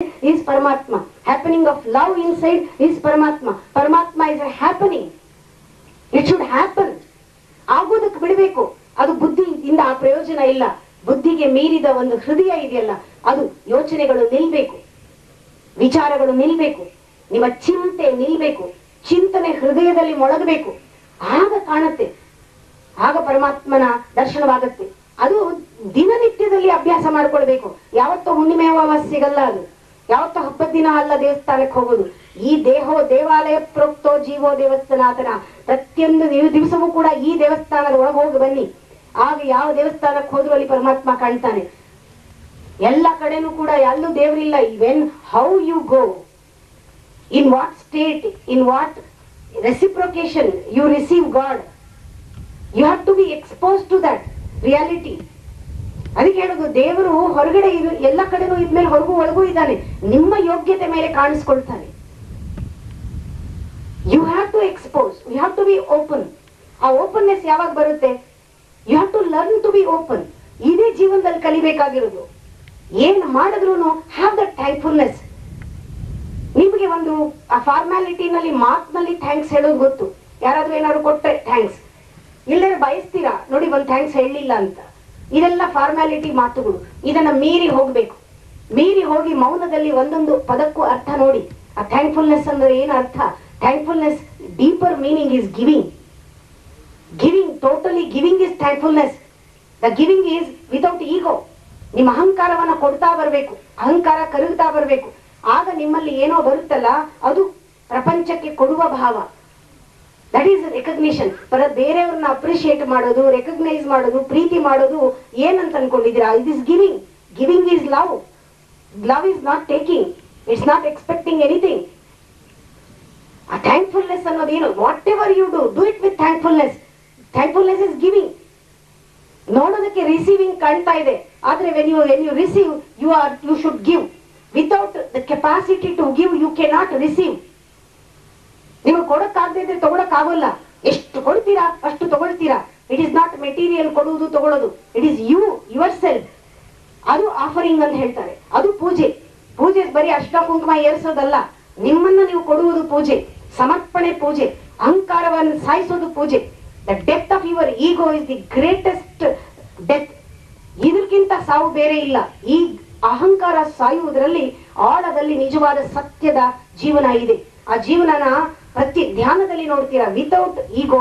is Paramatma. Happening of love inside is Paramatma. Paramatma is a happening. It should happen. ಆಗೋದಕ್ಕೆ ಬಿಡಬೇಕು. ಅದು ಬುದ್ಧಿಯಿಂದ ಆ ಪ್ರಯೋಜನ ಇಲ್ಲ. ಬುದ್ಧಿಗೆ ಮೀರಿದ ಒಂದು ಹೃದಯ ಇದೆಯಲ್ಲ, ಅದು ಯೋಚನೆಗಳು ನಿಲ್ಬೇಕು, ವಿಚಾರಗಳು ನಿಲ್ಬೇಕು, ನಿಮ್ಮ ಚಿಂತೆ ನಿಲ್ಬೇಕು, ಚಿಂತನೆ ಹೃದಯದಲ್ಲಿ ಮೊಳಗಬೇಕು. ಆಗ ಕಾಣುತ್ತೆ, ಆಗ ಪರಮಾತ್ಮನ ದರ್ಶನವಾಗತ್ತೆ. ಅದು ದಿನನಿತ್ಯದಲ್ಲಿ ಅಭ್ಯಾಸ ಮಾಡ್ಕೊಳ್ಬೇಕು. ಯಾವತ್ತೋ ಹುಣ್ಣಿಮೆ ಅಮಾವಾಸ್ಯೆಗಲ್ಲ, ಅದು ಯಾವತ್ತೋ ಹಬ್ಬದ ದಿನ ಅಲ್ಲ ದೇವಸ್ಥಾನಕ್ಕೆ ಹೋಗೋದು. ಈ ದೇವಾಲಯ ಪ್ರೋಕ್ತೋ ಜೀವೋ ದೇವಸ್ಥಾನಾತನ. ಪ್ರತಿಯೊಂದು ದಿವಸವೂ ಕೂಡ ಈ ದೇವಸ್ಥಾನದ ಒಳಗೆ ಹೋಗಿ ಬನ್ನಿ. ಆಗ ಯಾವ ದೇವಸ್ಥಾನಕ್ಕೆ ಹೋದ್ರು ಅಲ್ಲಿ ಪರಮಾತ್ಮ ಕಾಣ್ತಾನೆ. ಎಲ್ಲ ಕಡೆನೂ ಕೂಡ ಎಲ್ಲೂ ದೇವರಿಲ್ಲ. When how you go, in what state, in what reciprocation you receive God, you have to be expose to that reality. ಅದಕ್ಕೆ ಹೇಳುದು, ದೇವರು ಹೊರಗಡೆ ಎಲ್ಲ ಕಡೆನೂ ಇದ್ಮೇಲೆ ಹೊರಗೂ ಒಳಗೂ ಇದ್ದಾನೆ. ನಿಮ್ಮ ಯೋಗ್ಯತೆ ಮೇಲೆ ಕಾಣಿಸ್ಕೊಳ್ತಾನೆ. You have to expose, you have to be open. ಆ ಓಪನ್ನೆಸ್ ಯಾವಾಗ ಬರುತ್ತೆ? You have to learn to be open. ಇದೇ ಜೀವನದಲ್ಲಿ ಕಲಿಬೇಕಾಗಿರೋದು. ಏನ್ ಮಾಡಿದ್ರು ಹ್ಯಾವ್ ದ ಥ್ಯಾಂಕ್ಫುಲ್ನೆಸ್. ನಿಮಗೆ ಒಂದು ಆ ಫಾರ್ಮ್ಯಾಲಿಟಿನಲ್ಲಿ ಮಾತಿನಲ್ಲಿ ಥ್ಯಾಂಕ್ಸ್ ಹೇಳೋದು ಗೊತ್ತು. ಯಾರಾದ್ರೂ ಏನಾದ್ರು ಕೊಟ್ಟರೆ ಥ್ಯಾಂಕ್ಸ್, ಇಲ್ಲೇ ಬಯಸ್ತೀರಾ ನೋಡಿ ಒಂದು ಥ್ಯಾಂಕ್ಸ್ ಹೇಳಲಿಲ್ಲ ಅಂತ. ಇದೆಲ್ಲ ಫಾರ್ಮ್ಯಾಲಿಟಿ ಮಾತುಗಳು. ಇದನ್ನ ಮೀರಿ ಹೋಗ್ಬೇಕು. ಮೀರಿ ಹೋಗಿ ಮೌನದಲ್ಲಿ ಒಂದೊಂದು ಪದಕ್ಕೂ ಅರ್ಥ ನೋಡಿ. ಆ ಥ್ಯಾಂಕ್ಫುಲ್ನೆಸ್ ಅಂದ್ರೆ ಏನು ಅರ್ಥ? Thankfulness deeper meaning is giving. Giving, totally giving is thankfulness. The giving is without ego. ನಿಮ್ಮ ಅಹಂಕಾರವನ್ನ ಕೊಡ್ತಾ ಬರಬೇಕು, ಅಹಂಕಾರ ಕರಗ್ತಾ ಬರಬೇಕು. ಆಗ ನಿಮ್ಮಲ್ಲಿ ಏನೋ ಬರುತ್ತಲ್ಲ, ಅದು ಪ್ರಪಂಚಕ್ಕೆ ಕೊಡುವ ಭಾವ. That is recognition. ಬೇರೆಯವ್ರನ್ನ ಅಪ್ರಿಶಿಯೇಟ್ ಮಾಡೋದು, ರೆಕಗ್ನೈಸ್ ಮಾಡೋದು, ಪ್ರೀತಿ ಮಾಡೋದು ಏನಂತ ಅನ್ಕೊಂಡಿದ್ದೀರಾ? It is giving. Giving is love. Love is not taking, it's not expecting anything. ಆ ಥ್ಯಾಂಕ್ಫುಲ್ನೆಸ್ ಅನ್ನೋದೇನು? Whatever you do it with thankfulness. Thankfulness is giving. ನೋಡೋದಕ್ಕೆ ರಿಸೀವಿಂಗ್ ಕಾಣ್ತಾ ಇದೆ, ಆದ್ರೆ when you receive you should give. Without the capacity to give you cannot receive. ನೀವು ಕೊಡಕ್ಕಾಗದೇ ಇದ್ರೆ ತಗೊಳಕ್ಕಾಗಲ್ಲ. ಎಷ್ಟು ಕೊಡ್ತೀರಾ ಅಷ್ಟು ತಗೊಳ್ತೀರಾ. ಇಟ್ ಇಸ್ ನಾಟ್ ಮೆಟೀರಿಯಲ್ ಕೊಡುವುದು ತಗೊಳ್ಳೋದು. It is your self. ಅದು ಆಫರಿಂಗ್ ಅಂತ ಹೇಳ್ತಾರೆ. ಅದು ಪೂಜೆ. ಪೂಜೆ ಬರೀ ಅಷ್ಟ ಕುಂಕುಮ ಏರಿಸೋದಲ್ಲ. ನಿಮ್ಮನ್ನ ನೀವು ಕೊಡುವುದು ಪೂಜೆ, ಸಮರ್ಪಣೆ ಪೂಜೆ. ಅಹಂಕಾರವನ್ನು ಸಾಯಿಸೋದು ಪೂಜೆ. The death of your ego is the greatest death. ಇದಕ್ಕಿಂತ ಸಾವು ಬೇರೆ ಇಲ್ಲ. ಈ ಅಹಂಕಾರ ಸಾಯುವುದರಲ್ಲಿ ಆಳದಲ್ಲಿ ನಿಜವಾದ ಸತ್ಯದ ಜೀವನ ಇದೆ. ಆ ಜೀವನನ ಪ್ರತಿ ಧ್ಯಾನದಲ್ಲಿ ನೋಡ್ತೀರಾ. Without ego,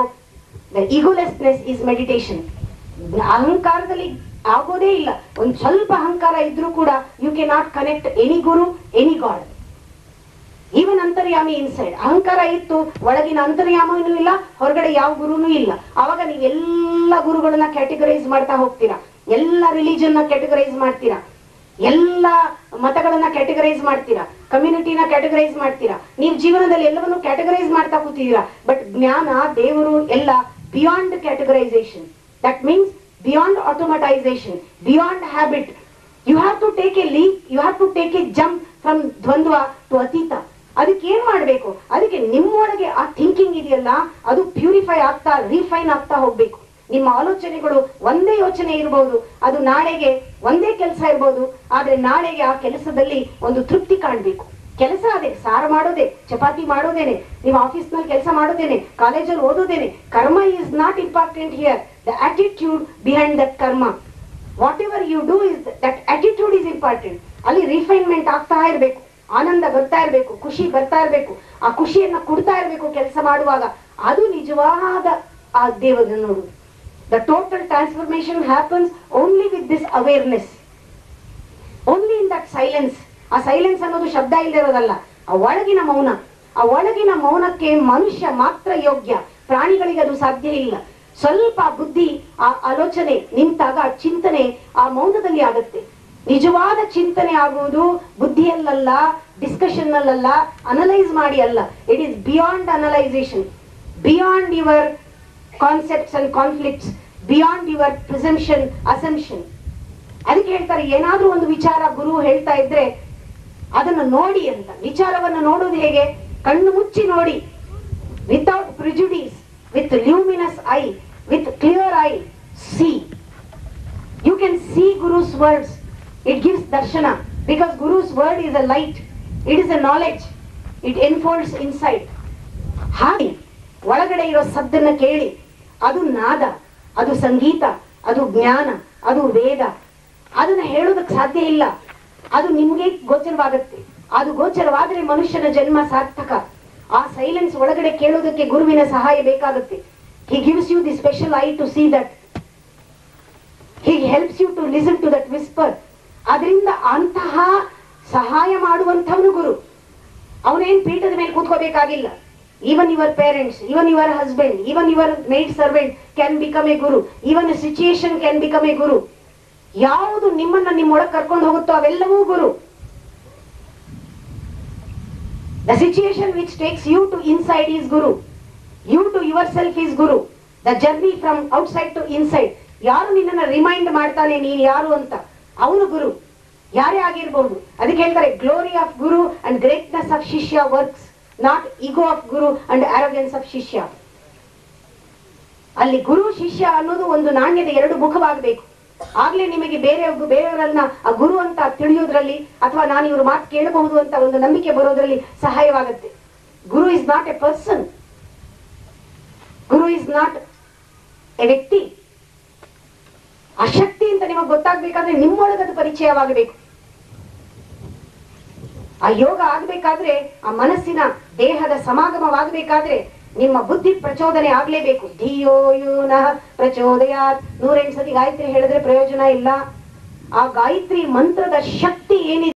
the egolessness is meditation. ಅಹಂಕಾರದಲ್ಲಿ ಆಗೋದೇ ಇಲ್ಲ. ಒಂದ್ ಸ್ವಲ್ಪ ಅಹಂಕಾರ ಇದ್ರೂ ಕೂಡ you cannot connect any guru, any God, even ಅಂತರ್ಯಾಮಿ ಇನ್ಸೈಡ್. ಅಹಂಕಾರ ಇತ್ತು, ಒಳಗಿನ ಅಂತರ್ಯಾಮನೂ ಇಲ್ಲ, ಹೊರಗಡೆ ಯಾವ ಗುರುನೂ ಇಲ್ಲ. ಅವಾಗ ನೀವೆಲ್ಲ ಗುರುಗಳನ್ನ ಕ್ಯಾಟಗರೈಸ್ ಮಾಡ್ತಾ ಹೋಗ್ತೀರಾ, ಎಲ್ಲ ರಿಲಿಜನ್ ನ ಕ್ಯಾಟಗರೈಸ್ ಮಾಡ್ತೀರಾ, ಎಲ್ಲ ಮತಗಳನ್ನ ಕ್ಯಾಟಗರೈಸ್ ಮಾಡ್ತೀರಾ, ಕಮ್ಯುನಿಟಿನ ಕ್ಯಾಟಗರೈಸ್ ಮಾಡ್ತೀರಾ. ನೀವು ಜೀವನದಲ್ಲಿ ಎಲ್ಲವನ್ನು ಕ್ಯಾಟಗರೈಸ್ ಮಾಡ್ತಾ ಕೂತಿದ್ದೀರಾ. ಬಟ್ ಜ್ಞಾನ, ದೇವರು ಎಲ್ಲ beyond categorisation. That means beyond automatisation, beyond habit. You have to take a leap, you have to take a jump from ದ್ವಂದ್ವ ಟು ಅತೀತ. ಅದಕ್ಕೆ ಏನ್ ಮಾಡ್ಬೇಕು? ಅದಕ್ಕೆ ನಿಮ್ಮೊಳಗೆ ಆ ಥಿಂಕಿಂಗ್ ಇದೆಯಲ್ಲ, ಅದು ಪ್ಯೂರಿಫೈ ಆಗ್ತಾ, ರಿಫೈನ್ ಆಗ್ತಾ ಹೋಗ್ಬೇಕು. ನಿಮ್ಮ ಆಲೋಚನೆಗಳು ಒಂದೇ ಯೋಚನೆ ಇರಬಹುದು, ಅದು ನಾಳೆಗೆ ಒಂದೇ ಕೆಲಸ ಇರಬಹುದು, ಆದ್ರೆ ನಾಳೆಗೆ ಆ ಕೆಲಸದಲ್ಲಿ ಒಂದು ತೃಪ್ತಿ ಕಾಣ್ಬೇಕು. ಕೆಲಸ ಅದೇ, ಸಾರು ಮಾಡೋದೇ, ಚಪಾತಿ ಮಾಡೋದೇನೆ, ನೀವು ಆಫೀಸ್ ನಲ್ಲಿ ಕೆಲಸ ಮಾಡೋದೇನೆ, ಕಾಲೇಜಲ್ಲಿ ಓದೋದೇನೆ. Karma is not important here, the attitude behind that karma. Whatever you do is that attitude is important. ಅಲ್ಲಿ ರಿಫೈನ್ಮೆಂಟ್ ಆಗ್ತಾ ಇರಬೇಕು, ಆನಂದ ಬರ್ತಾ ಇರಬೇಕು, ಖುಷಿ ಬರ್ತಾ ಇರಬೇಕು. ಆ ಖುಷಿಯನ್ನ ಕೊಡ್ತಾ ಇರಬೇಕು ಕೆಲಸ ಮಾಡುವಾಗ. ಅದು ನಿಜವಾದ ಆ ದೇವರನ್ನು ನೋಡುವುದು. The total transformation happens only with this awareness, only in that silence. ಆ ಸೈಲೆನ್ಸ್ ಅನ್ನೋದು ಶಬ್ದ ಇಲ್ಲದಿರೋದಲ್ಲ, ಆ ಒಳಗಿನ ಮೌನ. ಆ ಒಳಗಿನ ಮೌನಕ್ಕೆ ಮನುಷ್ಯ ಮಾತ್ರ ಯೋಗ್ಯ, ಪ್ರಾಣಿಗಳಿಗೆ ಅದು ಸಾಧ್ಯ ಇಲ್ಲ. ಸ್ವಲ್ಪ ಬುದ್ಧಿ, ಆ ಆಲೋಚನೆ ನಿಂತಾಗ ಚಿಂತನೆ ಆ ಮೌನದಲ್ಲಿ ಆಗುತ್ತೆ. ನಿಜವಾದ ಚಿಂತನೆ ಆಗುವುದು ಬುದ್ಧಿಯಲ್ಲ, ಡಿಸ್ಕಷನ್ ಅಲ್ಲ, ಅನಲೈಸ್ ಮಾಡಿ ಅಲ್ಲ. It is beyond ಅನಲೈಸೇಷನ್, beyond your concepts and conflicts, beyond your presumption, assumption. ಅದಕ್ಕೆ ಹೇಳ್ತಾರೆ, ಏನಾದ್ರೂ ಒಂದು ವಿಚಾರ ಗುರು ಹೇಳ್ತಾ ಇದ್ರೆ ಅದನ್ನು ನೋಡಿ ಅಂತ. ವಿಚಾರವನ್ನು ನೋಡೋದು ಹೇಗೆ? ಕಣ್ಣು ಮುಚ್ಚಿ ನೋಡಿ, without prejudice, with luminous eye, with clear eye, see. You can see guru's words. It gives darshana. Because Guru's word is a light. It is a knowledge. It enfolds inside. ಹಾಗೆ ಒಳಗಡೆ ಇರೋ ಸದ್ದನ್ನ ಕೇಳಿ, ಅದು ನಾದ, ಅದು ಸಂಗೀತ, ಅದು ಜ್ಞಾನ, ಅದು ವೇದ. ಅದನ್ನ ಹೇಳೋದಕ್ಕೆ ಸಾಧ್ಯ ಇಲ್ಲ. ಅದು ನಿಮ್ಗೆ ಗೋಚರವಾಗುತ್ತೆ. ಅದು ಗೋಚರವಾದ್ರೆ ಮನುಷ್ಯನ ಜನ್ಮ ಸಾರ್ಥಕ. ಆ ಸೈಲೆನ್ಸ್ ಒಳಗಡೆ ಕೇಳೋದಕ್ಕೆ ಗುರುವಿನ ಸಹಾಯ ಬೇಕಾಗುತ್ತೆ. He gives you the special eye to see that. He helps you to listen to that whisper. ಅದರಿಂದ ಅಂತಹ ಸಹಾಯ ಮಾಡುವಂಥವನು ಗುರು. ಅವನೇನ್ ಪೀಠದ ಮೇಲೆ ಕೂತ್ಕೋಬೇಕಾಗಿಲ್ಲ. Even your parents, even your husband, even your maid servant can become a guru. Even a situation can become a guru. ಯಾವುದು ನಿಮ್ಮನ್ನ ನಿಮ್ಮೊಳಗೆ ಕರ್ಕೊಂಡು ಹೋಗುತ್ತೋ ಅವೆಲ್ಲವೂ ಗುರು. The situation which takes you to inside is guru. You to yourself is guru. The journey from outside to inside. ಯಾರು ನಿನ್ನನ್ನ remind ಮಾಡ್ತಾನೆ ನೀನು ಯಾರು ಅಂತ, ಅವನು ಗುರು. ಯಾರೇ ಆಗಿರ್ಬಹುದು. ಅದಕ್ಕೆ ಹೇಳ್ತಾರೆ, glory of guru and greatness of shishya works, not ego of guru and arrogance of shishya. ಅಲ್ಲಿ ಗುರು ಶಿಷ್ಯ ಅನ್ನೋದು ಒಂದು ನಾಣ್ಯದ ಎರಡು ಮುಖವಾಗಬೇಕು. ಆಗ್ಲೇ ನಿಮಗೆ ಬೇರೆಯವರನ್ನ ಆ ಗುರು ಅಂತ ತಿಳಿಯೋದ್ರಲ್ಲಿ, ಅಥವಾ ನಾನು ಇವ್ರ ಮಾತು ಕೇಳಬಹುದು ಅಂತ ಒಂದು ನಂಬಿಕೆ ಬರೋದ್ರಲ್ಲಿ ಸಹಾಯವಾಗುತ್ತೆ. Guru is not a person. Guru is not a vyakti. ಆ ಶಕ್ತಿ ಅಂತ ನಿಮಗೆ ಗೊತ್ತಾಗ್ಬೇಕಾದ್ರೆ ನಿಮ್ಮೊಳಗದು ಪರಿಚಯವಾಗಬೇಕು. ಆ ಯೋಗ ಆಗ್ಬೇಕಾದ್ರೆ, ಆ ಮನಸ್ಸಿನ ದೇಹದ ಸಮಾಗಮವಾಗಬೇಕಾದ್ರೆ ನಿಮ್ಮ ಬುದ್ಧಿ ಪ್ರಚೋದನೆ ಆಗ್ಲೇಬೇಕು. ಧಿಯೋ ಯೋ ನಃ ಪ್ರಚೋದಯಾತ್. 108 ಸತಿ ಗಾಯತ್ರಿ ಹೇಳಿದ್ರೆ ಪ್ರಯೋಜನ ಇಲ್ಲ. ಆ ಗಾಯತ್ರಿ ಮಂತ್ರದ ಶಕ್ತಿ ಏನಿದೆ